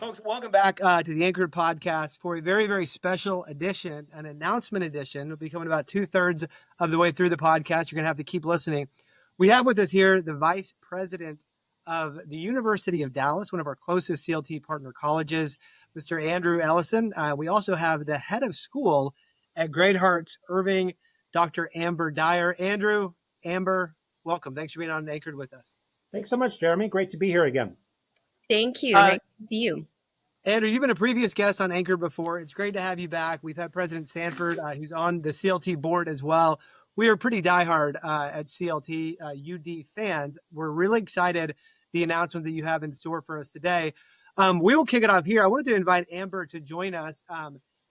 Folks, welcome back to the Anchored Podcast for a very, very special edition, an announcement edition. It'll be coming about 2/3 of the way through the podcast. You're going to have to keep listening. We have with us here the Vice President of the University of Dallas, one of our closest CLT partner colleges, Mr. Andrew Ellison. We also have the head of school at Great Hearts Irving, Dr. Amber Dyer. Andrew, Amber, welcome. Thanks for being on Anchored with us. Thanks so much, Jeremy. Great to be here again. Thank you. Nice to see you. Andrew, you've been a previous guest on Anchor before. It's great to have you back. We've had President Sanford, who's on the CLT board as well. We are pretty diehard at CLT UD fans. We're really excited the announcement that you have in store for us today. We will kick it off here. I wanted to invite Amber to join us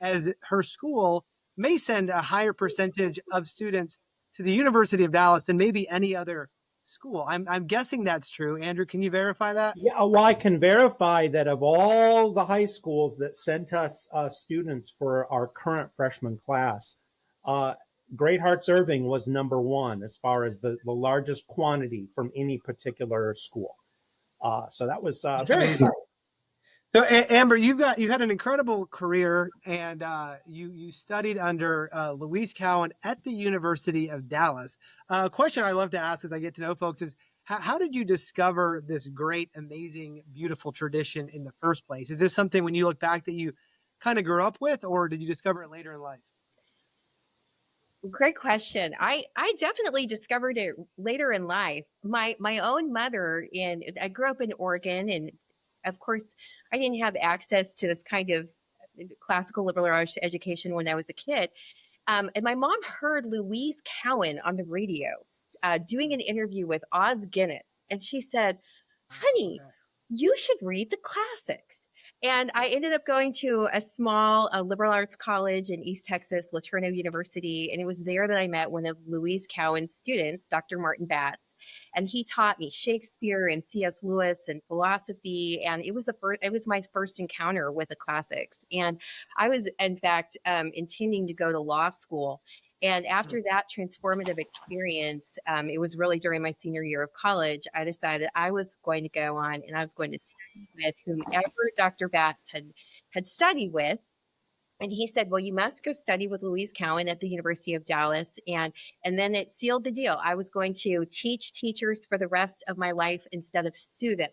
as her school may send a higher percentage of students to the University of Dallas than maybe any other school. I'm guessing that's true. Andrew, can you verify that? Yeah, well, I can verify that of all the high schools that sent us students for our current freshman class, Great Hearts Irving was number one as far as the largest quantity from any particular school. So that was very exciting. So Amber, you had an incredible career, and you studied under Louise Cowan at the University of Dallas. A question I love to ask as I get to know folks is, how did you discover this great, amazing, beautiful tradition in the first place? Is this something when you look back that you kind of grew up with, or did you discover it later in life? Great question. I definitely discovered it later in life. My own mother I grew up in Oregon, and of course, I didn't have access to this kind of classical liberal arts education when I was a kid. And my mom heard Louise Cowan on the radio doing an interview with Oz Guinness. And she said, honey, you should read the classics. And I ended up going to a small liberal arts college in East Texas, LeTourneau University. And it was there that I met one of Louise Cowan's students, Dr. Martin Batts. And he taught me Shakespeare and C.S. Lewis and philosophy. And it was my first encounter with the classics. And I was, in fact, intending to go to law school. And after that transformative experience, it was really during my senior year of college, I decided I was going to go on and I was going to study with whomever Dr. Batts had studied with. And he said, well, you must go study with Louise Cowan at the University of Dallas. And then it sealed the deal. I was going to teach teachers for the rest of my life instead of sue them.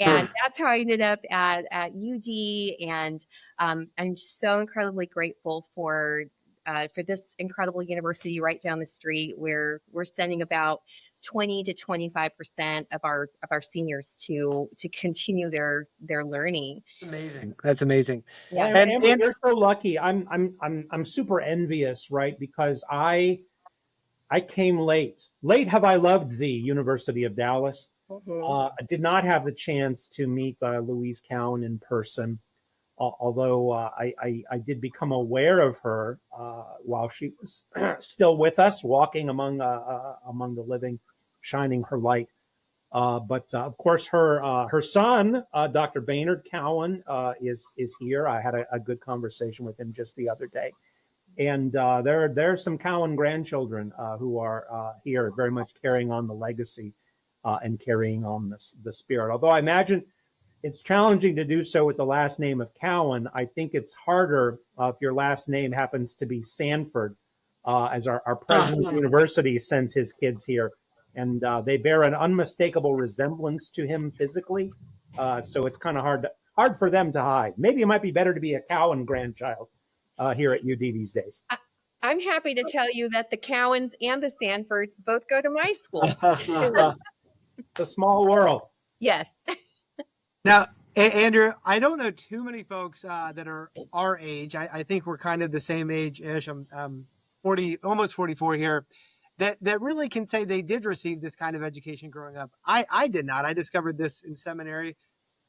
And that's how I ended up at UD. And I'm so incredibly grateful for this incredible university right down the street, where we're sending about 20 to 25% of our seniors to continue their learning. Amazing. That's amazing. Yeah. And you're so lucky. I'm super envious, right? Because I came late. Late have I loved the University of Dallas. I did not have the chance to meet Louise Cowan in person. Although I did become aware of her while she was still with us, walking among the living, shining her light. But of course, her son, Dr. Baynard Cowan, is here. I had a good conversation with him just the other day, and there are some Cowan grandchildren who are here, very much carrying on the legacy and carrying on the spirit. Although I imagine it's challenging to do so with the last name of Cowan. I think it's harder if your last name happens to be Sanford, as our president of the university sends his kids here. And they bear an unmistakable resemblance to him physically. So it's kind of hard for them to hide. Maybe it might be better to be a Cowan grandchild here at UD these days. I'm happy to tell you that the Cowans and the Sanfords both go to my school. It's a small world. Yes. Now, Andrew, I don't know too many folks that are our age. I think we're kind of the same age-ish. I'm 40, almost 44 here, that really can say they did receive this kind of education growing up. I did not. I discovered this in seminary,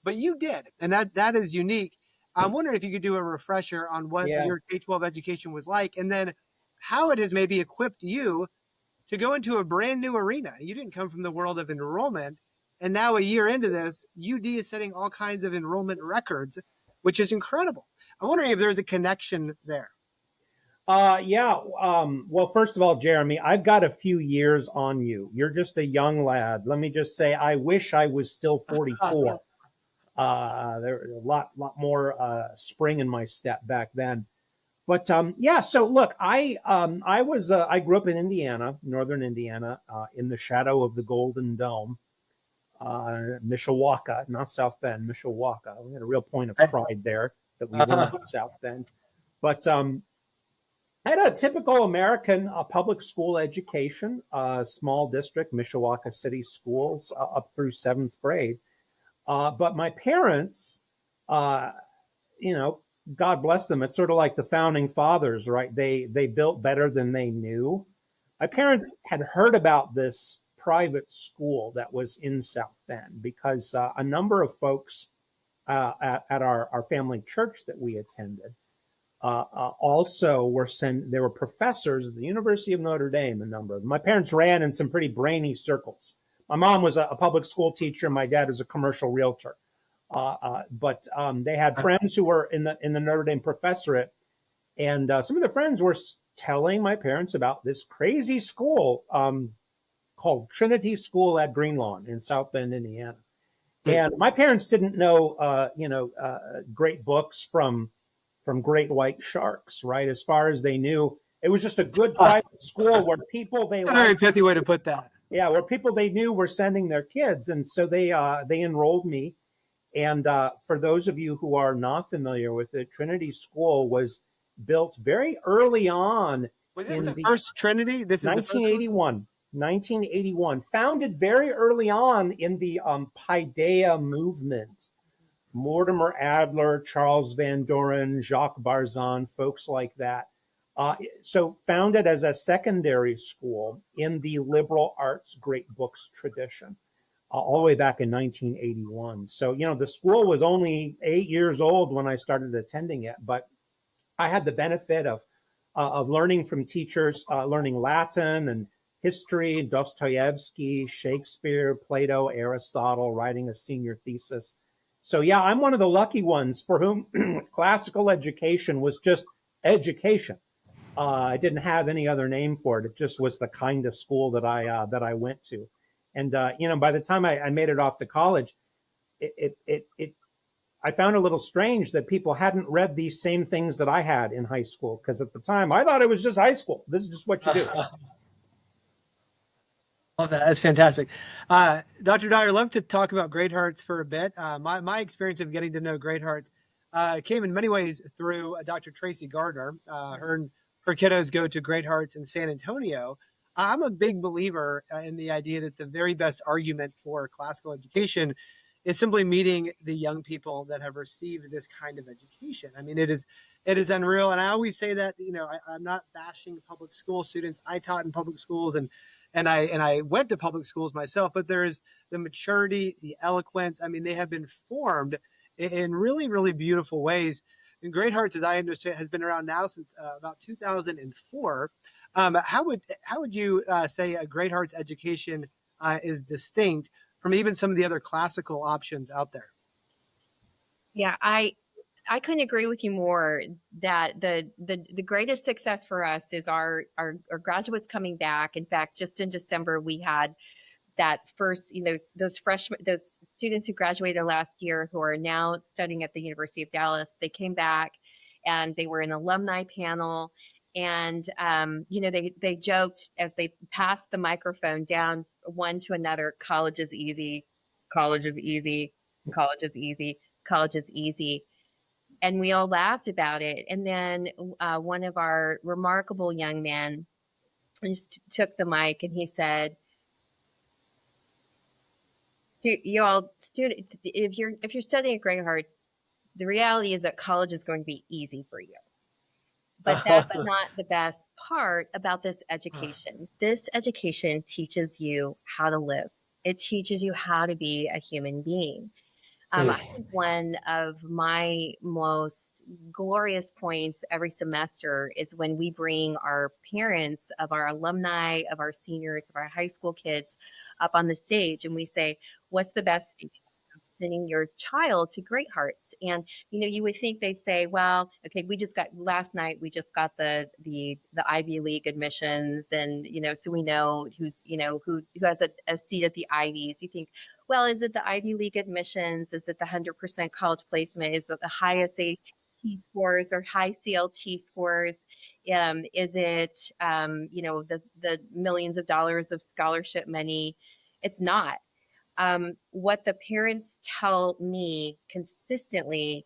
but you did, and that is unique. I'm wondering if you could do a refresher on what your K-12 education was like, and then how it has maybe equipped you to go into a brand new arena. You didn't come from the world of enrollment. And now a year into this, UD is setting all kinds of enrollment records, which is incredible. I'm wondering if there's a connection there. Well, first of all, Jeremy, I've got a few years on you. You're just a young lad. Let me just say, I wish I was still 44. There was a lot more spring in my step back then. But yeah, so look, I grew up in Indiana, northern Indiana, in the shadow of the Golden Dome, Mishawaka, not South Bend, Mishawaka. We had a real point of pride there that we were not South Bend. But I had a typical American public school education, small district, Mishawaka City Schools, up through seventh grade. But my parents, uh, you know, God bless them. It's sort of like the founding fathers, right? They built better than they knew. My parents had heard about this private school that was in South Bend because a number of folks at our family church that we attended also were sent. They were professors at the University of Notre Dame. A number of them. My parents ran in some pretty brainy circles. My mom was a public school teacher. My dad was a commercial realtor. But they had friends who were in the Notre Dame professorate, and some of the friends were telling my parents about this crazy school called Trinity School at Greenlawn in South Bend, Indiana. And my parents didn't know, great books from great white sharks, right? As far as they knew, it was just a good private school where people they A very liked, pithy way to put that. yeah, where people they knew were sending their kids, and so they enrolled me. And for those of you who are not familiar with it, Trinity School was built very early on Was this in the the first Trinity? This is the first one? 1981. 1981, founded very early on in the Paideia movement. Mortimer Adler, Charles Van Doren, Jacques Barzon, folks like that. So founded as a secondary school in the liberal arts great books tradition, all the way back in 1981. So, the school was only 8 years old when I started attending it, but I had the benefit of learning from teachers, learning Latin and history, Dostoevsky, Shakespeare, Plato, Aristotle, writing a senior thesis. So yeah, I'm one of the lucky ones for whom classical education was just education. I didn't have any other name for it. It just was the kind of school that I went to. And by the time I made it off to college, it I found it a little strange that people hadn't read these same things that I had in high school, because at the time I thought it was just high school. This is just what you do. Love that. That's fantastic. Dr. Dyer, I'd love to talk about Great Hearts for a bit. My experience of getting to know Great Hearts came in many ways through Dr. Tracy Gardner. Her kiddos go to Great Hearts in San Antonio. I'm a big believer in the idea that the very best argument for classical education is simply meeting the young people that have received this kind of education. I mean, it is unreal. And I always say that, I'm not bashing public school students. I taught in public schools and I went to public schools myself, but there is the maturity, the eloquence. I mean, they have been formed in really, really beautiful ways. And Great Hearts, as I understand, has been around now since about 2004. How would you say a Great Hearts education is distinct from even some of the other classical options out there? Yeah, I couldn't agree with you more that the greatest success for us is our graduates coming back. In fact, just in December, we had that first, those freshmen, those students who graduated last year who are now studying at the University of Dallas. They came back and they were an alumni panel. And, they joked as they passed the microphone down one to another, college is easy, college is easy, college is easy, college is easy. And we all laughed about it. And then one of our remarkable young men just took the mic and he said, you all students, if you're studying at Great Hearts, the reality is that college is going to be easy for you. But that's not the best part about this education. This education teaches you how to live. It teaches you how to be a human being. I think one of my most glorious points every semester is when we bring our parents of our alumni, of our seniors, of our high school kids up on the stage and we say, what's the best thing of sending your child to Great Hearts? And, you would think they'd say, well, okay, last night we just got the Ivy League admissions and, so we know who's, who has a seat at the Ivies. You think, well, is it the Ivy League admissions? Is it the 100% college placement? Is it the highest AT scores or high CLT scores? Is it, the millions of dollars of scholarship money? It's not. What the parents tell me consistently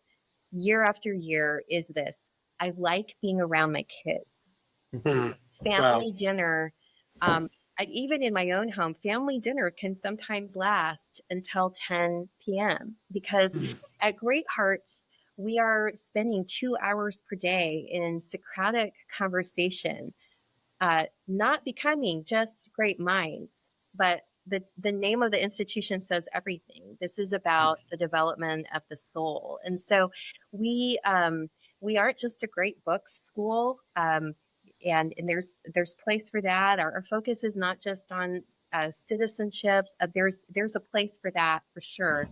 year after year is this: I like being around my kids. Hmm. Wow. Family dinner, even in my own home, family dinner can sometimes last until 10 p.m. because at Great Hearts, we are spending 2 hours per day in Socratic conversation, not becoming just great minds, but the name of the institution says everything. This is about the development of the soul, and so we aren't just a great book school. And there's place for that. Our focus is not just on citizenship. There's a place for that for sure,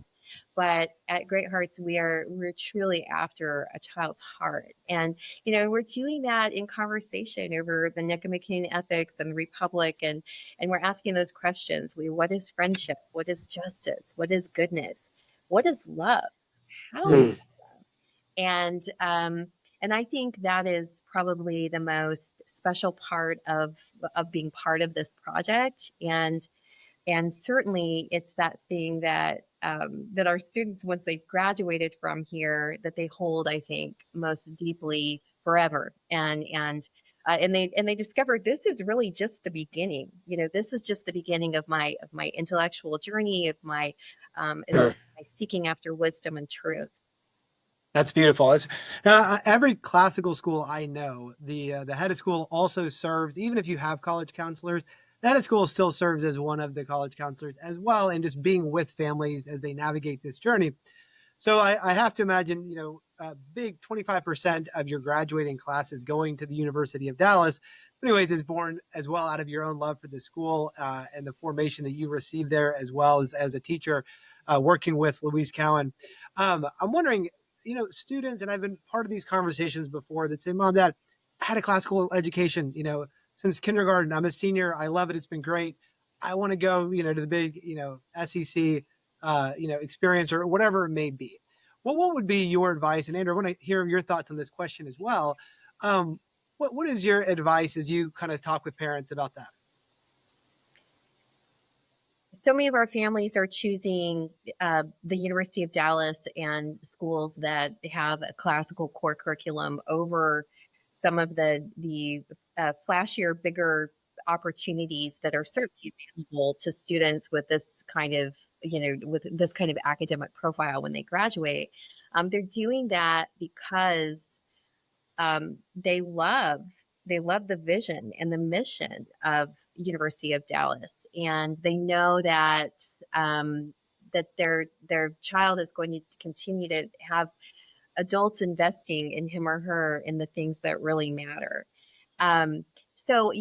but at Great Hearts, we're truly after a child's heart. And, we're doing that in conversation over the Nicomachean ethics and the Republic. And we're asking those questions. What is friendship? What is justice? What is goodness? What is love? How do Hmm. and I think that is probably the most special part of being part of this project. And certainly it's that thing that that our students, once they've graduated from here, that they hold, I think, most deeply forever. And they discovered this is really just the beginning. This is just the beginning of my intellectual journey, of Sure. my seeking after wisdom and truth. That's beautiful. Every classical school I know, the head of school also serves. Even if you have college counselors, the head of school still serves as one of the college counselors as well, and just being with families as they navigate this journey. So I have to imagine, a big 25% of your graduating class is going to the University of Dallas. Anyways, is born as well out of your own love for the school and the formation that you received there, as well as a teacher working with Louise Cowan. I'm wondering, students, and I've been part of these conversations before that say, Mom, Dad, I had a classical education, since kindergarten. I'm a senior. I love it. It's been great. I want to go, to the big, SEC, experience or whatever it may be. Well, what would be your advice? And Andrew, I want to hear your thoughts on this question as well. What is your advice as you kind of talk with parents about that? So many of our families are choosing the University of Dallas and schools that have a classical core curriculum over some of the flashier, bigger opportunities that are certainly available to students with this kind of academic profile when they graduate. They're doing that because they love the vision and the mission of University of Dallas, and they know that that their child is going to continue to have adults investing in him or her in the things that really matter. Um, so,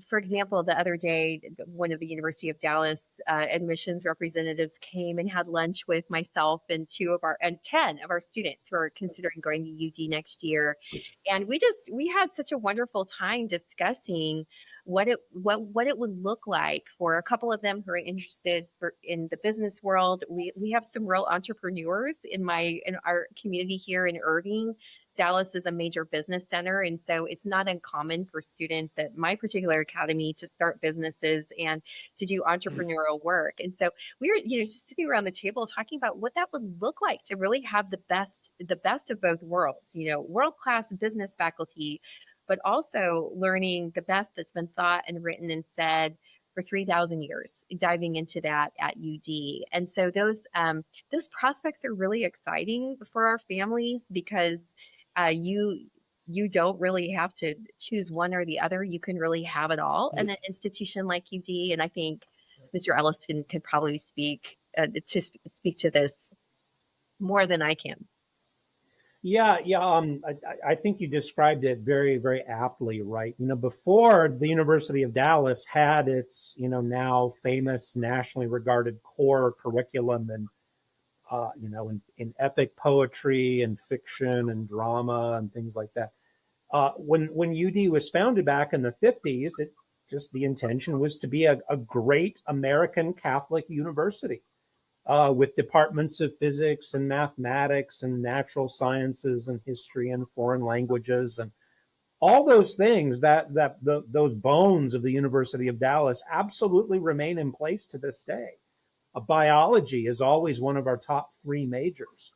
for example, the other day, one of the University of Dallas admissions representatives came and had lunch with myself and 10 of our students who are considering going to UD next year, and we had such a wonderful time discussing what it would look like for a couple of them who are interested in the business world. We have some real entrepreneurs in our community here in Irving. Dallas is a major business center, and so it's not uncommon for students at my particular academy to start businesses and to do entrepreneurial work. And so we were, just sitting around the table talking about what that would look like to really have the best of both worlds. World-class business faculty, but also learning the best that's been thought and written and said for 3,000 years, diving into that at UD. And so those prospects are really exciting for our families because you don't really have to choose one or the other. You can really have it all in an institution like UD. And I think Mr. Ellison could probably speak to this more than I can. Yeah, yeah. I think you described it very, very aptly, right? Before the University of Dallas had its, now famous, nationally regarded core curriculum and in epic poetry and fiction and drama and things like that. When UD was founded back in the 50s, the intention was to be a great American Catholic university. with departments of physics and mathematics and natural sciences and history and foreign languages and all those things those bones of the University of Dallas absolutely remain in place to this day. Biology is always one of our top three majors.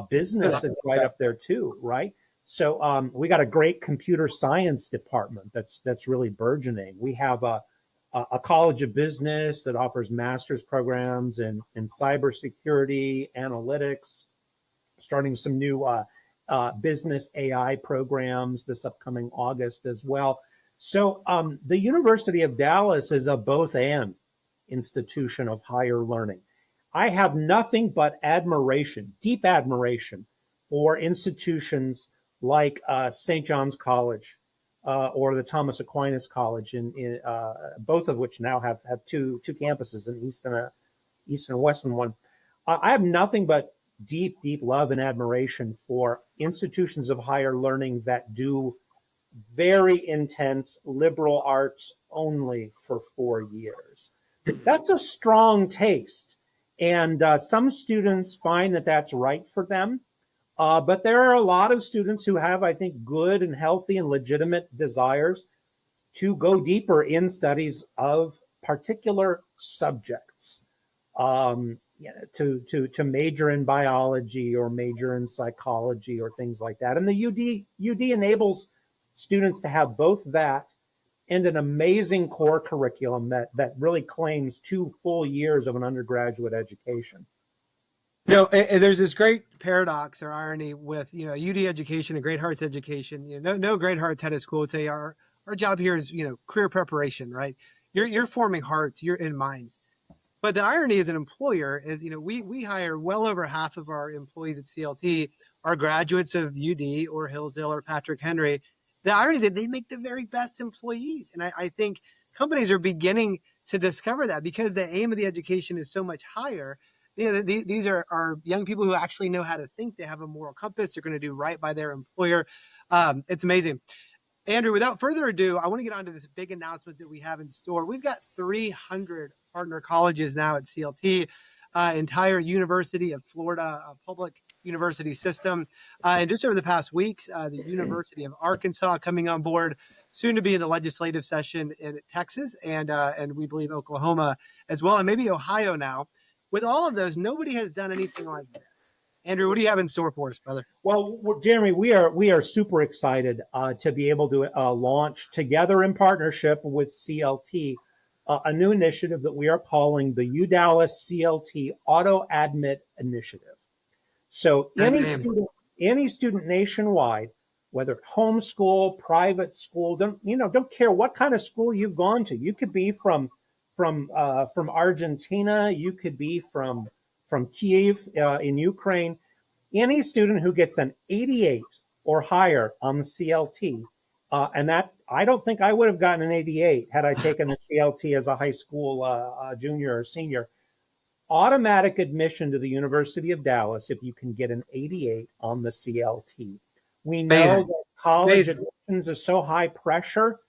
Business is right up there too, right? So we got a great computer science department that's really burgeoning. We have a college of business that offers master's programs in cybersecurity, analytics, starting some new business AI programs this upcoming August as well. So the University of Dallas is a both and institution of higher learning. I have nothing but admiration, deep admiration for institutions like St. John's College or the Thomas Aquinas College, in both of which now have two campuses, an east and a western one. I have nothing but deep love and admiration for institutions of higher learning that do very intense liberal arts only for 4 years. That's a strong taste. And some students find that that's right for them. But there are a lot of students who have, I think, good and healthy and legitimate desires to go deeper in studies of particular subjects, to major in biology or major in psychology or things like that. And the UD enables students to have both that and an amazing core curriculum that really claims 2 full years of an undergraduate education. And there's this great paradox or irony with, UD education and Great Hearts education. No Great Hearts head of school would say our job here is, career preparation, right? You're forming hearts, you're in minds. But the irony as an employer is, we hire well over half of our employees at CLT are graduates of UD or Hillsdale or Patrick Henry. The irony is that they make the very best employees. And I think companies are beginning to discover that because the aim of the education is so much higher. These are young people who actually know how to think. They have a moral compass. They're going to do right by their employer. It's amazing. Andrew, without further ado, I want to get on to this big announcement that we have in store. We've got 300 partner colleges now at CLT, entire University of Florida public university system. And just over the past weeks, the University of Arkansas coming on board, soon to be in the legislative session in Texas and we believe Oklahoma as well, and maybe Ohio now. With all of those, nobody has done anything like this. Andrew, what do you have in store for us, brother? Well, Jeremy, we are super excited to be able to launch together in partnership with CLT a new initiative that we are calling the UDallas CLT Auto Admit Initiative. So any student nationwide, whether homeschool, private school, don't care what kind of school you've gone to. You could be from Argentina, you could be from Kiev in Ukraine. Any student who gets an 88 or higher on the CLT, and that I don't think I would have gotten an 88 had I taken the CLT as a high school junior or senior. Automatic admission to the University of Dallas if you can get an 88 on the CLT. We know that college admissions is so high pressure.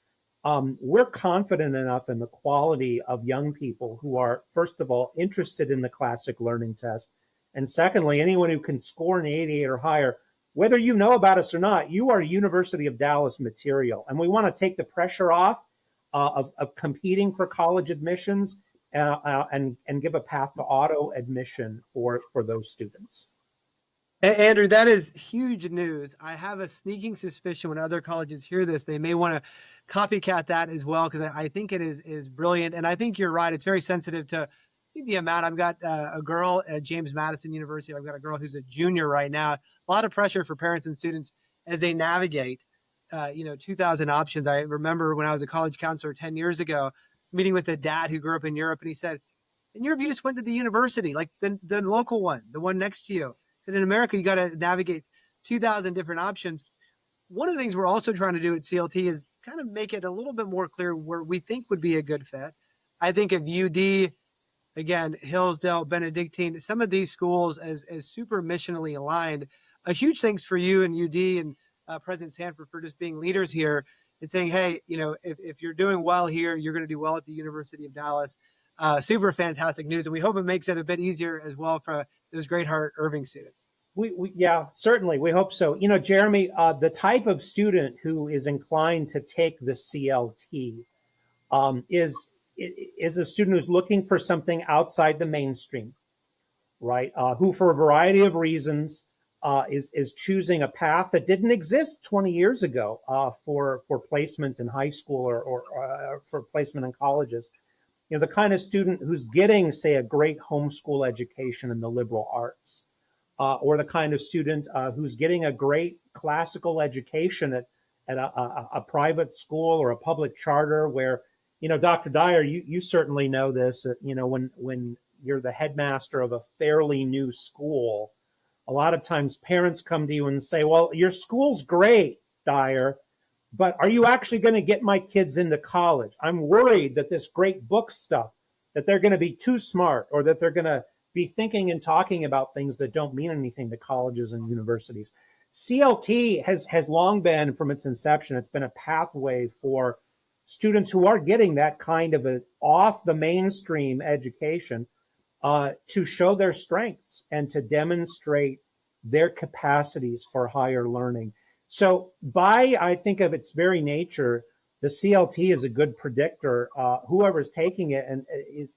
We're confident enough in the quality of young people who are, first of all, interested in the classic learning test. And secondly, anyone who can score an 88 or higher, whether you know about us or not, you are University of Dallas material. And we want to take the pressure off of competing for college admissions and give a path to auto admission for those students. Andrew, that is huge news. I have a sneaking suspicion when other colleges hear this, they may want to copycat that as well, because I think it is brilliant. And I think you're right. It's very sensitive to the amount. I've got a girl at James Madison University. I've got a girl who's a junior right now. A lot of pressure for parents and students as they navigate, 2,000 options. I remember when I was a college counselor 10 years ago, I was meeting with a dad who grew up in Europe, and he said, in Europe, you just went to the university, like the local one, the one next to you. He said, in America, you got to navigate 2,000 different options. One of the things we're also trying to do at CLT is kind of make it a little bit more clear where we think would be a good fit. I think of UD, again, Hillsdale, Benedictine, some of these schools as super missionally aligned. A huge thanks for you and UD and President Sanford for just being leaders here and saying, hey, if you're doing well here, you're going to do well at the University of Dallas. super fantastic news. And we hope it makes it a bit easier as well for those Great Heart Irving students. Yeah, certainly. We hope so. Jeremy, the type of student who is inclined to take the CLT is a student who's looking for something outside the mainstream, right? Who, for a variety of reasons, is choosing a path that didn't exist 20 years ago for placement in high school or for placement in colleges. The kind of student who's getting, say, a great homeschool education in the liberal arts, or the kind of student who's getting a great classical education at a private school or a public charter where, Dr. Dyer, you certainly know this, when you're the headmaster of a fairly new school, a lot of times parents come to you and say, well, your school's great, Dyer, but are you actually going to get my kids into college? I'm worried that this great book stuff, that they're going to be too smart, or that they're going to be thinking and talking about things that don't mean anything to colleges and universities. CLT has long been, from its inception, it's been a pathway for students who are getting that kind of a off the mainstream education to show their strengths and to demonstrate their capacities for higher learning. So I think of its very nature, the CLT is a good predictor. Whoever's taking it and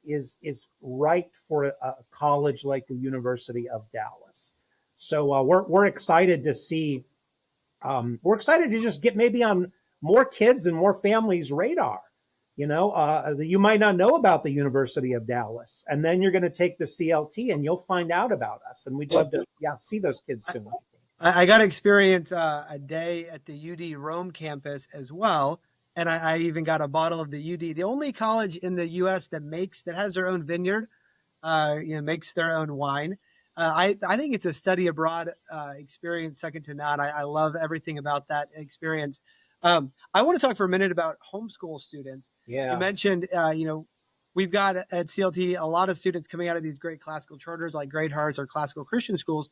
is right for a college like the University of Dallas. So we're excited to see. We're excited to just get maybe on more kids and more families' radar. You might not know about the University of Dallas, and then you're going to take the CLT and you'll find out about us. And we'd love to, see those kids soon. I got to experience a day at the UD Rome campus as well. And I even got a bottle of the UD, the only college in the U.S. that has their own vineyard, makes their own wine. I think it's a study abroad experience second to none. I love everything about that experience. I want to talk for a minute about homeschool students. Yeah. You mentioned, we've got at CLT a lot of students coming out of these great classical charters like Great Hearts or classical Christian schools.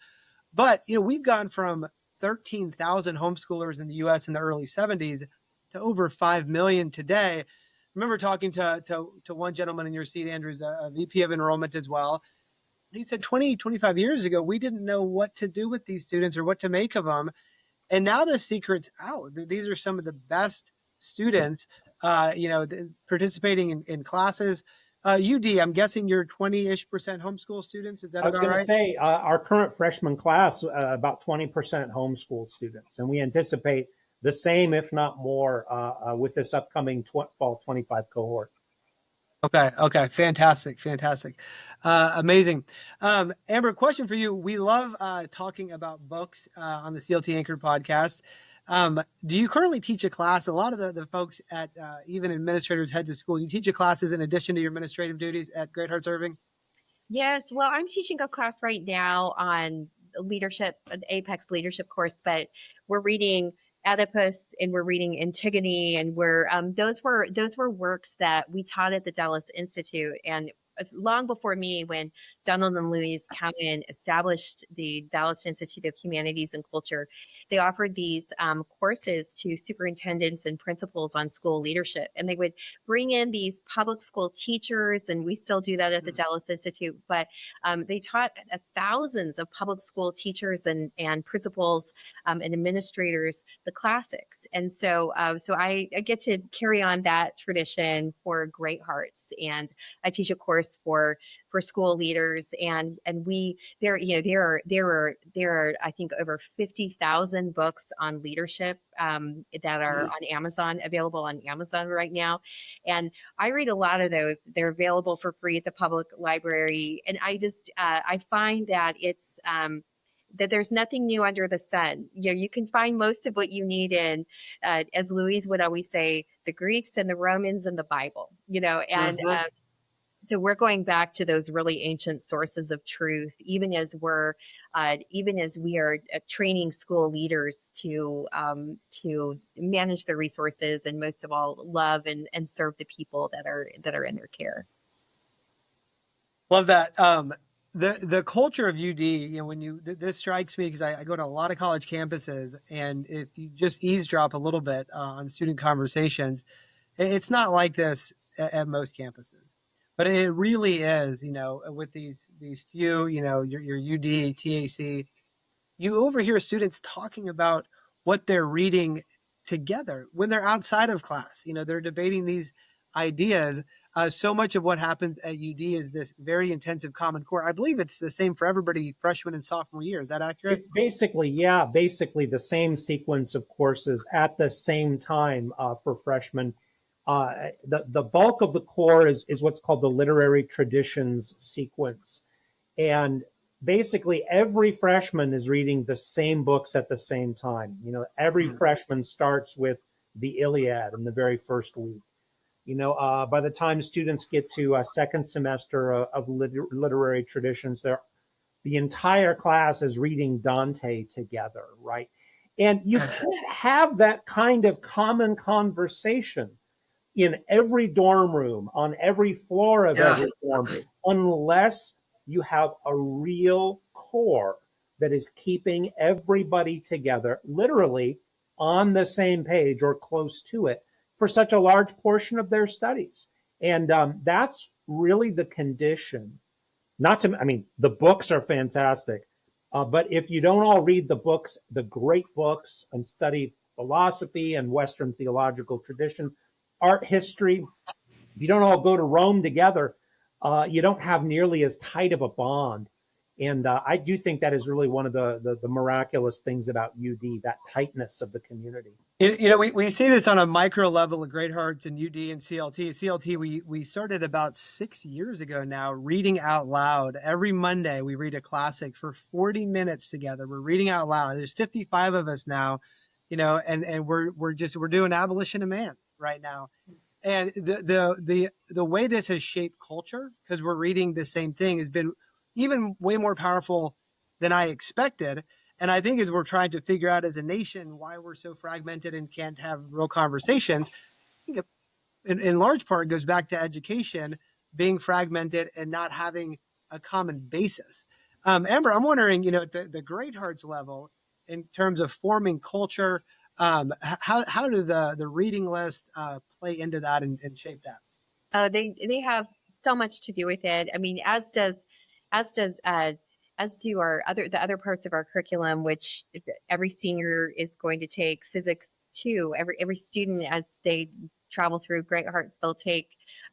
But, we've gone from 13,000 homeschoolers in the U.S. in the early 70s to over 5 million today. I remember talking to one gentleman in your seat, Andrew's a VP of enrollment as well. He said 25 years ago, we didn't know what to do with these students or what to make of them. And now the secret's out. These are some of the best students, participating in classes. UD, I'm guessing you're 20-ish% homeschool students. Is that about right? I was going to say our current freshman class, about 20% homeschool students. And we anticipate the same, if not more, with this upcoming fall 25 cohort. Okay. Fantastic. Amazing. Amber, question for you. We love talking about books on the CLT Anchored podcast. Do you currently teach a class? A lot of the folks at even administrators head to school. You teach a classes in addition to your administrative duties at Great Hearts Irving? Yes. Well, I'm teaching a class right now on leadership, an Apex leadership course, but we're reading Oedipus and we're reading Antigone, and those were works that we taught at the Dallas Institute. And long before me, when Donald and Louise Cowan established the Dallas Institute of Humanities and Culture, they offered these courses to superintendents and principals on school leadership. And they would bring in these public school teachers, and we still do that at the Dallas Institute, but they taught thousands of public school teachers and principals and administrators the classics. And so I get to carry on that tradition for Great Hearts, and I teach a course for school leaders, and there are I think over 50,000 books on leadership that are on Amazon, available on Amazon right now, and I read a lot of those. They're available for free at the public library, and I find that it's that there's nothing new under the sun. You can find most of what you need in, as Louise would always say, the Greeks and the Romans and the Bible. And so we're going back to those really ancient sources of truth, even as we are training school leaders to manage their resources, and most of all, love and serve the people that are in their care. Love that. The culture of UD, this strikes me because I go to a lot of college campuses, and if you just eavesdrop a little bit on student conversations, it's not like this at most campuses. But it really is, with these few, your UD, TAC, you overhear students talking about what they're reading together when they're outside of class. They're debating these ideas. So much of what happens at UD is this very intensive Common Core. I believe it's the same for everybody freshman and sophomore year. Is that accurate? Basically, the same sequence of courses at the same time for freshmen. The bulk of the core is what's called the literary traditions sequence. And basically every freshman is reading the same books at the same time. Every freshman starts with the Iliad in the very first week. By the time students get to a second semester of literary traditions, the entire class is reading Dante together, right? And you can't have that kind of common conversation in every dorm room, on every floor of every dorm room, unless you have a real core that is keeping everybody together, literally on the same page or close to it for such a large portion of their studies. And that's really the condition. The books are fantastic, but if you don't all read the books, the great books, and study philosophy and Western theological tradition, art history, if you don't all go to Rome together, you don't have nearly as tight of a bond. And I do think that is really one of the miraculous things about UD, that tightness of the community. We see this on a micro level at Great Hearts and UD and CLT. CLT, we started about 6 years ago now, reading out loud. Every Monday, we read a classic for 40 minutes together. We're reading out loud. There's 55 of us now, and we're doing Abolition of Man right now. And the way this has shaped culture, because we're reading the same thing, has been even way more powerful than I expected. And I think as we're trying to figure out as a nation why we're so fragmented and can't have real conversations, I think in large part goes back to education being fragmented and not having a common basis. Amber, I'm wondering, at the Great Hearts level, in terms of forming culture, how do the reading lists play into that and shape that? They have so much to do with it. I mean, as does as do the other parts of our curriculum, which every senior is going to take physics 2. Every student, as they travel through Great Hearts, they'll take.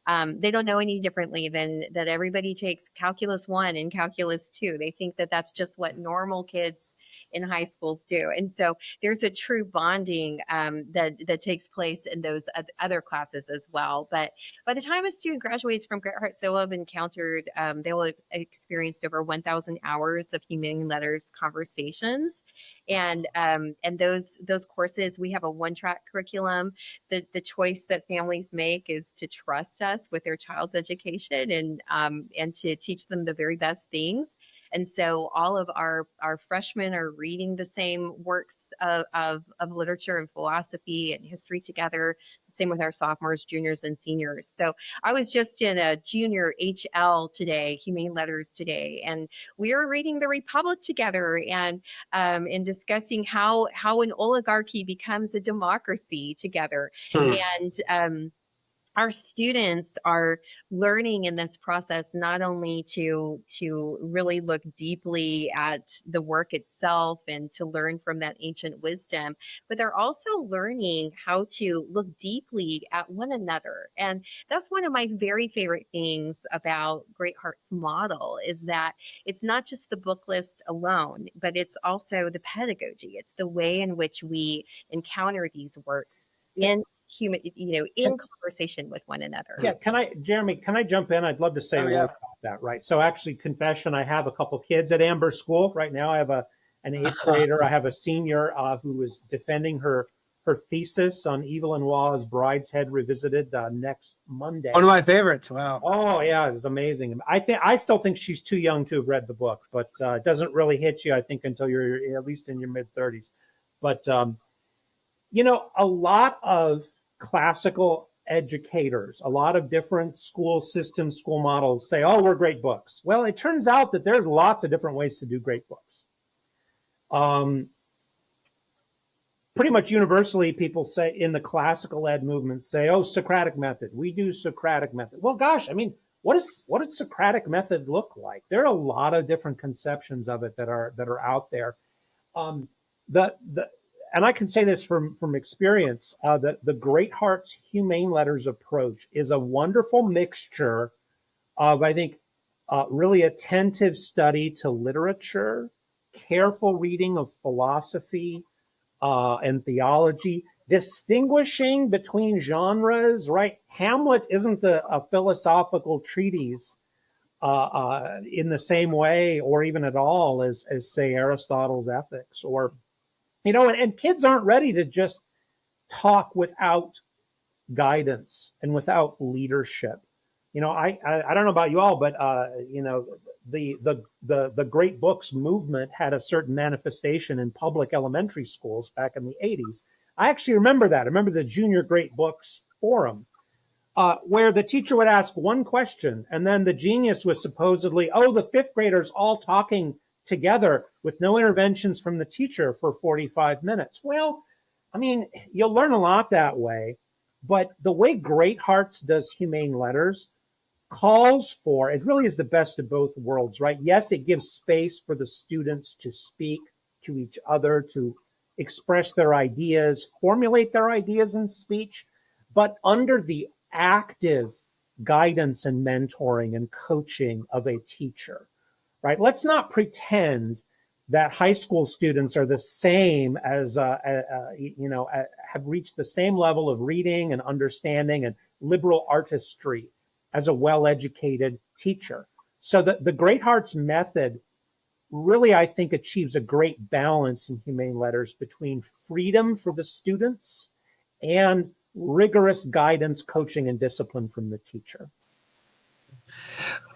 They don't know any differently than that. Everybody takes calculus 1 and calculus 2. They think that that's just what normal kids in high schools do, and so there's a true bonding that takes place in those other classes as well. But by the time a student graduates from Great Hearts, they will have encountered, they will have experienced over 1,000 hours of humane letters conversations, and those courses. We have a one-track curriculum. The choice that families make is to trust us with their child's education and to teach them the very best things. And so all of our freshmen are reading the same works of literature and philosophy and history together. Same with our sophomores, juniors, and seniors. So I was just in a junior HL today, Humane Letters today, and we were reading the Republic together and discussing how an oligarchy becomes a democracy together. And our students are learning in this process not only to really look deeply at the work itself and to learn from that ancient wisdom, but they're also learning how to look deeply at one another. And that's one of my very favorite things about Great Hearts model, is that it's not just the book list alone, but it's also the pedagogy. It's the way in which we encounter these works in in conversation with one another. Yeah, Jeremy, can I jump in? I'd love to say a word about that, right? So actually, confession, I have a couple kids at Amber School right now. I have an 8th grader. I have a senior who is defending her thesis on Evelyn Waugh's Brideshead Revisited next Monday. One of my favorites. Wow. Oh yeah, it was amazing. I still think she's too young to have read the book, but it doesn't really hit you, I think, until you're at least in your mid-30s. But a lot of classical educators, a lot of different school systems, school models say, oh, we're great books. Well, it turns out that there's lots of different ways to do great books. Pretty much universally, people say in the classical ed movement say, oh, Socratic method. We do Socratic method. Well, gosh, what does Socratic method look like? There are a lot of different conceptions of it that are out there. Um, the and I can say this from experience, that the Great Hearts Humane Letters approach is a wonderful mixture of, I think, really attentive study to literature, careful reading of philosophy and theology, distinguishing between genres, right? Hamlet isn't a philosophical treatise in the same way or even at all as say, Aristotle's Ethics, or, and kids aren't ready to just talk without guidance and without leadership. I don't know about you all, but the great books movement had a certain manifestation in public elementary schools back in the 80s. I actually remember that. I remember the Junior Great Books Forum, where the teacher would ask one question, and then the genius was supposedly, the fifth graders all talking together with no interventions from the teacher for 45 minutes. Well, I mean, you'll learn a lot that way, but the way Great Hearts does Humane Letters calls for, it really is the best of both worlds, right? Yes, it gives space for the students to speak to each other, to express their ideas, formulate their ideas in speech, but under the active guidance and mentoring and coaching of a teacher, right? Let's not pretend that high school students are the same as, have reached the same level of reading and understanding and liberal artistry as a well-educated teacher. So the Great Hearts method really, I think, achieves a great balance in Humane Letters between freedom for the students and rigorous guidance, coaching, and discipline from the teacher.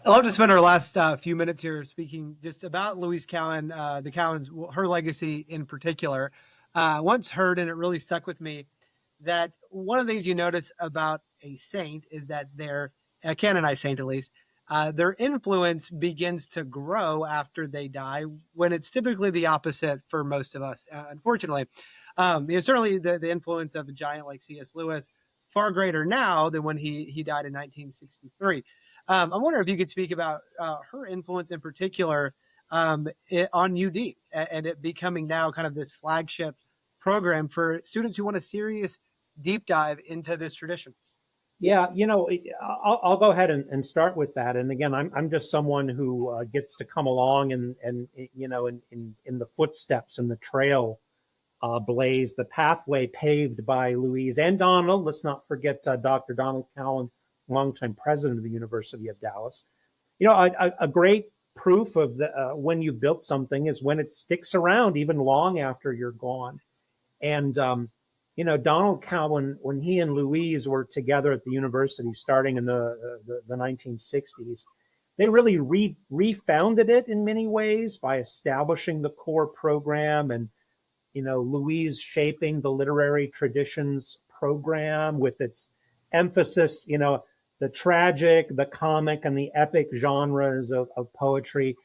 I'd love to spend our last few minutes here speaking just about Louise Cowan, the Cowans, her legacy in particular. Once heard, and it really stuck with me, that one of the things you notice about a saint is that they're a canonized saint, at least, their influence begins to grow after they die, when it's typically the opposite for most of us, unfortunately. Certainly the influence of a giant like C.S. Lewis, far greater now than when he died in 1963. I wonder if you could speak about her influence in particular on UD and it becoming now kind of this flagship program for students who want a serious deep dive into this tradition. Yeah, I'll go ahead and start with that. And again, I'm just someone who gets to come along and in the footsteps and the trail blaze, the pathway paved by Louise and Donald. Let's not forget Dr. Donald Cowan, longtime president of the University of Dallas. A great proof of when you've built something is when it sticks around even long after you're gone. And Donald Cowan, when he and Louise were together at the university starting in the 1960s, they really refounded it in many ways by establishing the core program, and Louise shaping the literary traditions program with its emphasis, the tragic, the comic, and the epic genres of poetry.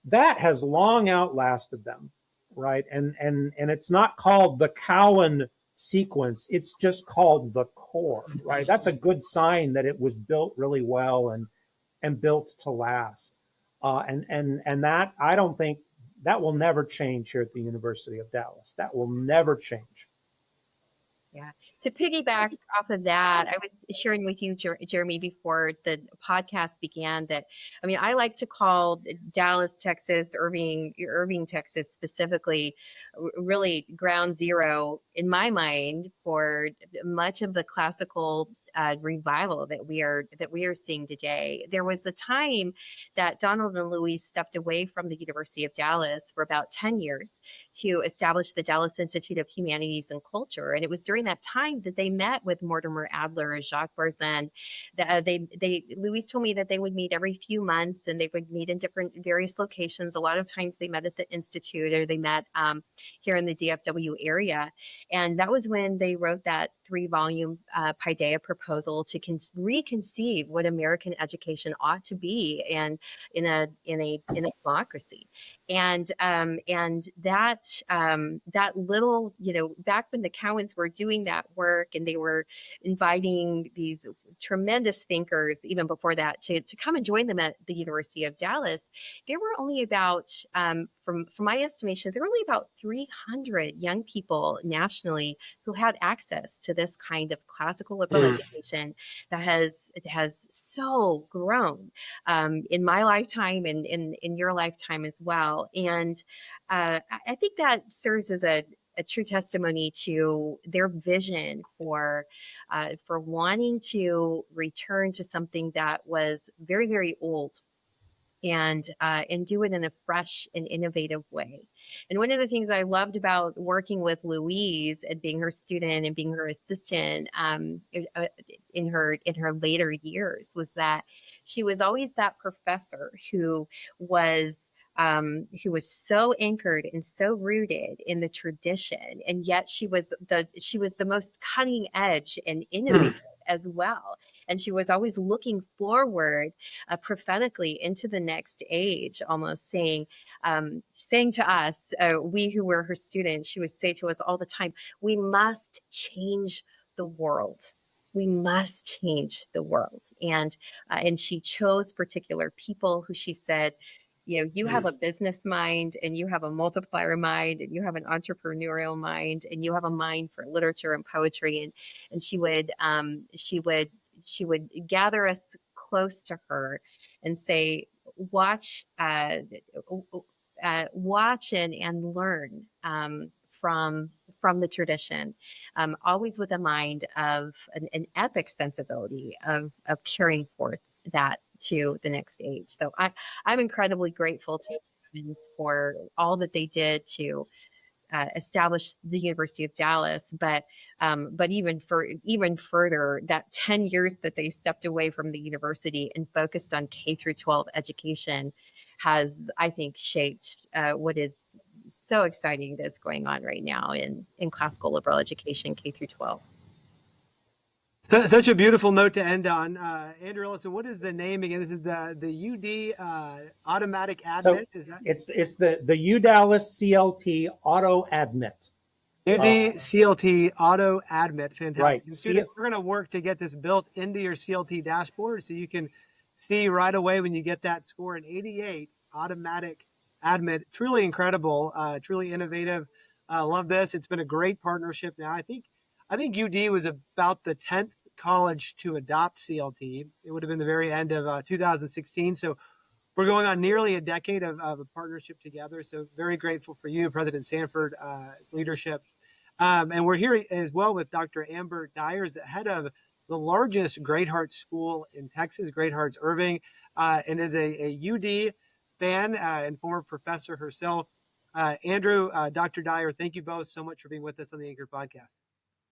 That has long outlasted them, right? And it's not called the Cowan sequence, it's just called the core, right? That's a good sign that it was built really well and built to last. And that, I don't think, that will never change here at the University of Dallas. That will never change. Yeah. To piggyback off of that, I was sharing with you, Jeremy, before the podcast began that, I mean, I like to call Dallas, Texas, Irving, Texas specifically, really ground zero in my mind for much of the classical revival that we are seeing today. There was a time that Donald and Louise stepped away from the University of Dallas for about 10 years to establish the Dallas Institute of Humanities and Culture. And it was during that time that they met with Mortimer Adler and Jacques Barzin. Louise told me that they would meet every few months and they would meet in various locations. A lot of times they met at the Institute or they met here in the DFW area. And that was when they wrote that 3-volume Paideia proposal to reconceive what American education ought to be and in a democracy. And that little, back when the Cowans were doing that work and they were inviting these tremendous thinkers even before that to come and join them at the University of Dallas. There were only about, from my estimation, there were only about 300 young people nationally who had access to this kind of classical liberal education that has so grown in my lifetime and in your lifetime as well. And I think that serves as a true testimony to their vision for wanting to return to something that was very, very old and do it in a fresh and innovative way. And one of the things I loved about working with Louise and being her student and being her assistant in her later years was that she was always that professor who was so anchored and so rooted in the tradition, and yet she was the most cutting edge and innovative as well. And she was always looking forward prophetically into the next age, almost saying to us, we who were her students, she would say to us all the time, we must change the world. We must change the world. And she chose particular people who she said, you have a business mind and you have a multiplier mind and you have an entrepreneurial mind and you have a mind for literature and poetry. And she would gather us close to her and say, watch and learn from the tradition, always with a mind of an epic sensibility of carrying forth that to the next age. So I'm incredibly grateful to Evans for all that they did to establish the University of Dallas, but even further, that 10 years that they stepped away from the university and focused on K through 12 education has, I think, shaped what is so exciting that's going on right now in classical liberal education, K through 12. Such a beautiful note to end on. Andrew Ellison, what is the name again? This is the UD Automatic Admit. So Is that it's the UDallas CLT Auto Admit. UD CLT Auto Admit? Fantastic. Right. And students, we're going to work to get this built into your CLT dashboard so you can see right away when you get that score in 88 Automatic Admit. Truly incredible, truly innovative. Love this. It's been a great partnership. Now, I think UD was about the 10th college to adopt CLT. It would have been the very end of 2016. So we're going on nearly a decade of a partnership together. So very grateful for you, President Sanford's leadership. And we're here as well with Dr. Amber Dyer, the head of the largest Great Hearts school in Texas, Great Hearts Irving, and is a UD fan and former professor herself. Andrew, Dr. Dyer, thank you both so much for being with us on the Anchor Podcast.